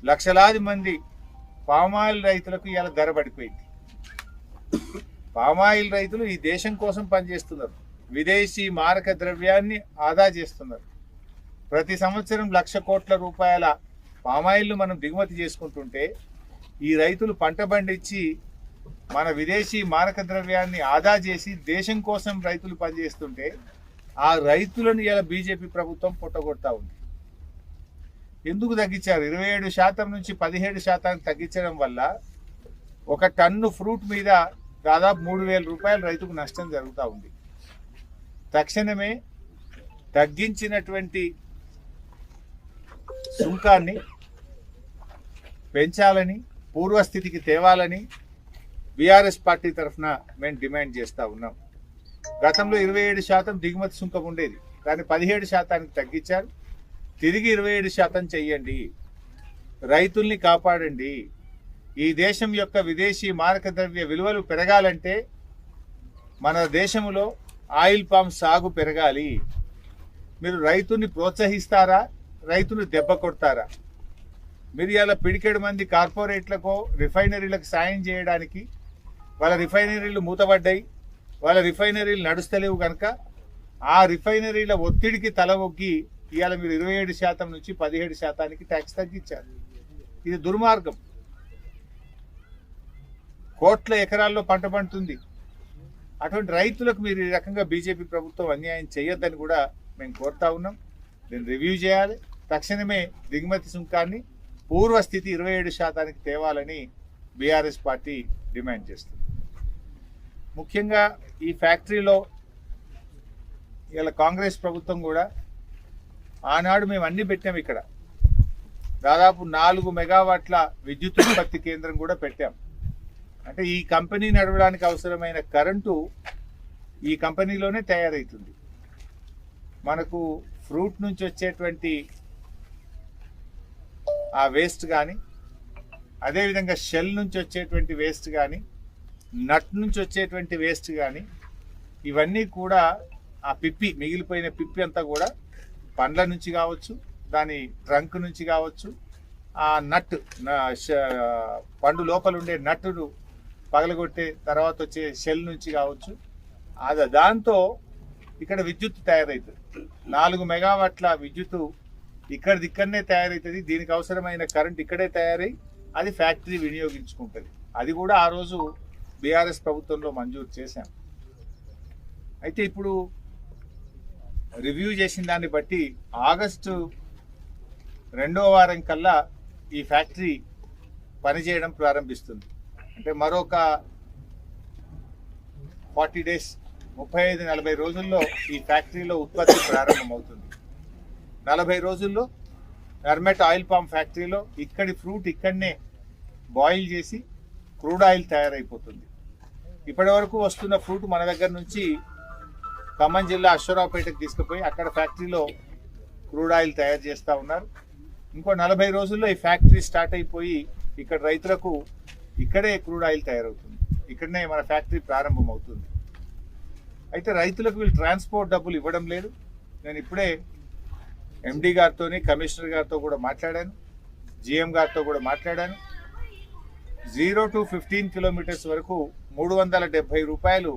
లక్షలాది మంది పామాయిల్ రైతులకు ఇలా ధర పడిపోయింది. పామాయిల్ రైతులు ఈ దేశం కోసం పనిచేస్తున్నారు, విదేశీ మారక ద్రవ్యాన్ని ఆదా చేస్తున్నారు. ప్రతి సంవత్సరం 1,00,000 కోట్ల రూపాయల పామాయిల్ను మనం దిగుమతి చేసుకుంటుంటే ఈ రైతులు పంట పండించి మన విదేశీ మారక ద్రవ్యాన్ని ఆదా చేసి దేశం కోసం రైతులు పనిచేస్తుంటే ఆ రైతులను ఇలా బీజేపీ ప్రభుత్వం పొట్టగొడతా ఉంది. ఎందుకు తగ్గించారు? 27% నుంచి 17% తగ్గించడం వల్ల ఒక టన్ను ఫ్రూట్ మీద దాదాపు 3,000 రూపాయలు రైతుకు నష్టం జరుగుతూ ఉంది. తక్షణమే తగ్గించినటువంటి సుంకాన్ని పెంచాలని, పూర్వస్థితికి తేవాలని బీఆర్ఎస్ పార్టీ తరఫున మేము డిమాండ్ చేస్తూ ఉన్నాం. గతంలో 27% దిగుమతి సుంకం ఉండేది, దాన్ని 17%కి తగ్గించారు. తిరిగి 27% చెయ్యండి, రైతుల్ని కాపాడండి. ఈ దేశం యొక్క విదేశీ మారక ద్రవ్య విలువలు పెరగాలంటే మన దేశంలో ఆయిల్ పామ్ సాగు పెరగాలి. మీరు రైతుని ప్రోత్సహిస్తారా, రైతును దెబ్బ కొడతారా? మీరు ఇలా పిడికెడు మంది కార్పొరేట్లకు, రిఫైనరీలకు సాయం చేయడానికి, వాళ్ళ రిఫైనరీలు మూతపడ్డాయి, వాళ్ళ రిఫైనరీలు నడుస్తలేవు కనుక ఆ రిఫైనరీల ఒత్తిడికి తల ఒగ్గి ఇవాళ మీరు 27% నుంచి 17%కి ట్యాక్స్ తగ్గించారు. ఇది దుర్మార్గం. కోట్ల ఎకరాల్లో పంట పండుతుంది. అటువంటి రైతులకు మీరు ఈ రకంగా బీజేపీ ప్రభుత్వం అన్యాయం చేయొద్దని కూడా మేము కోరుతా ఉన్నాం. దీన్ని రివ్యూ చేయాలి. తక్షణమే దిగుమతి సుంకాన్ని పూర్వస్థితి 27%కి తేవాలని బీఆర్ఎస్ పార్టీ డిమాండ్ చేస్తుంది. ముఖ్యంగా ఈ ఫ్యాక్టరీలో ఇలా కాంగ్రెస్ ప్రభుత్వం కూడా ఆనాడు మేము అన్ని పెట్టాం. ఇక్కడ దాదాపు 4 మెగావాట్ల విద్యుత్ ఉత్పత్తి కేంద్రం కూడా పెట్టాం. అంటే ఈ కంపెనీ నడవడానికి అవసరమైన కరెంటు ఈ కంపెనీలోనే తయారవుతుంది. మనకు ఫ్రూట్ నుంచి వచ్చేటువంటి ఆ వేస్ట్ కానీ, అదేవిధంగా షెల్ నుంచి వచ్చేటువంటి వేస్ట్ కానీ, నట్ నుంచి వచ్చేటువంటి వేస్ట్ కానీ, ఇవన్నీ కూడా ఆ పిప్పి, మిగిలిపోయిన పిప్పి అంతా కూడా పండ్ల నుంచి కావచ్చు, దాని ట్రంక్ నుంచి కావచ్చు, ఆ నట్ పండు లోపల ఉండే నట్టును పగలగొట్టే తర్వాత వచ్చే షెల్ నుంచి కావచ్చు, దాంతో ఇక్కడ విద్యుత్ తయారవుతుంది. 4 మెగావాట్ల విద్యుత్ ఇక్కడనే తయారవుతుంది. దీనికి అవసరమైన కరెంట్ ఇక్కడే తయారై అది ఫ్యాక్టరీ వినియోగించుకుంటుంది. అది కూడా ఆ రోజు బీఆర్ఎస్ ప్రభుత్వంలో మంజూరు చేశాం. అయితే ఇప్పుడు రివ్యూ చేసిన దాన్ని బట్టి ఆగస్టు 2వ వారం కల్లా ఈ ఫ్యాక్టరీ పనిచేయడం ప్రారంభిస్తుంది. అంటే మరొక 40 డేస్, 35-40 రోజుల్లో ఈ ఫ్యాక్టరీలో ఉత్పత్తి ప్రారంభమవుతుంది. 40 రోజుల్లో ఎర్మెట్ ఆయిల్ పామ్ ఫ్యాక్టరీలో ఇక్కడి ఫ్రూట్ ఇక్కడనే బాయిల్ చేసి క్రూడ్ ఆయిల్ తయారైపోతుంది. ఇప్పటి వరకు వస్తున్న ఫ్రూట్ మన దగ్గర నుంచి ఖమ్మం జిల్లా అశ్వరావుపేటకు తీసుకుపోయి అక్కడ ఫ్యాక్టరీలో క్రూడ్ ఆయిల్ తయారు చేస్తూ ఉన్నారు. ఇంకో 40 రోజుల్లో ఈ ఫ్యాక్టరీ స్టార్ట్ అయిపోయి ఇక్కడ రైతులకు ఇక్కడే క్రూడ్ ఆయిల్ తయారవుతుంది. ఇక్కడనే మన ఫ్యాక్టరీ ప్రారంభమవుతుంది. అయితే రైతులకు వీళ్ళు ట్రాన్స్పోర్ట్ డబ్బులు ఇవ్వడం లేదు. నేను ఇప్పుడే ఎండి గారితో, కమిషనర్ గారితో కూడా మాట్లాడాను, జిఎం గారితో కూడా మాట్లాడాను. 0 to 15 కిలోమీటర్స్ వరకు 370 రూపాయలు